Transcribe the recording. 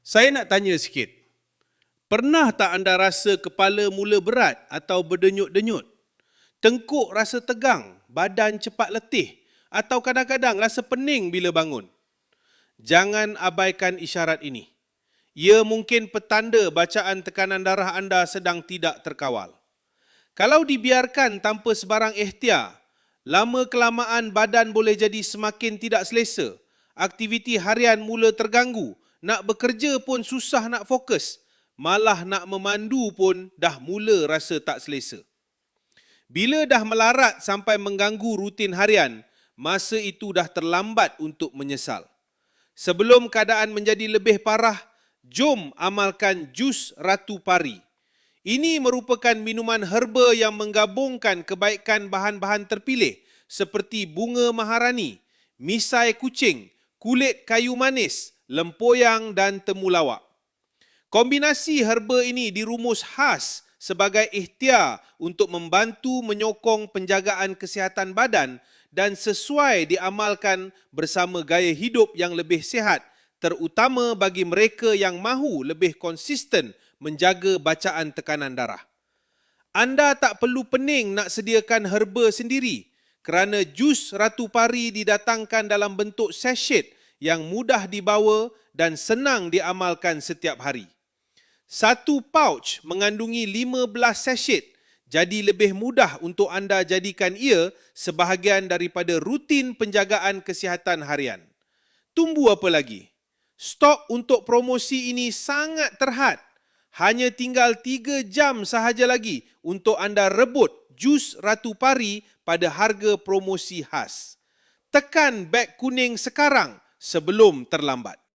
Saya nak tanya sikit. Pernah tak anda rasa kepala mula berat atau berdenyut-denyut? Tengkuk rasa tegang, badan cepat letih atau kadang-kadang rasa pening bila bangun? Jangan abaikan isyarat ini. Ia mungkin petanda bacaan tekanan darah anda sedang tidak terkawal. Kalau dibiarkan tanpa sebarang ikhtiar, lama-kelamaan badan boleh jadi semakin tidak selesa. Aktiviti harian mula terganggu, nak bekerja pun susah nak fokus, malah nak memandu pun dah mula rasa tak selesa. Bila dah melarat sampai mengganggu rutin harian, masa itu dah terlambat untuk menyesal. Sebelum keadaan menjadi lebih parah, jom amalkan jus Ratu Pari. Ini merupakan minuman herba yang menggabungkan kebaikan bahan-bahan terpilih seperti bunga maharani, misai kucing, kulit kayu manis, lempoyang dan temulawak. Kombinasi herba ini dirumus khas sebagai ikhtiar untuk membantu menyokong penjagaan kesihatan badan dan sesuai diamalkan bersama gaya hidup yang lebih sihat, terutama bagi mereka yang mahu lebih konsisten menjaga bacaan tekanan darah. Anda tak perlu pening nak sediakan herba sendiri kerana jus Ratu Pari didatangkan dalam bentuk sachet yang mudah dibawa dan senang diamalkan setiap hari. Satu pouch mengandungi 15 sachet, jadi lebih mudah untuk anda jadikan ia sebahagian daripada rutin penjagaan kesihatan harian. Tunggu apa lagi? Stok untuk promosi ini sangat terhad. Hanya tinggal 3 jam sahaja lagi untuk anda rebut jus Ratu Pari pada harga promosi khas. Tekan beg kuning sekarang sebelum terlambat.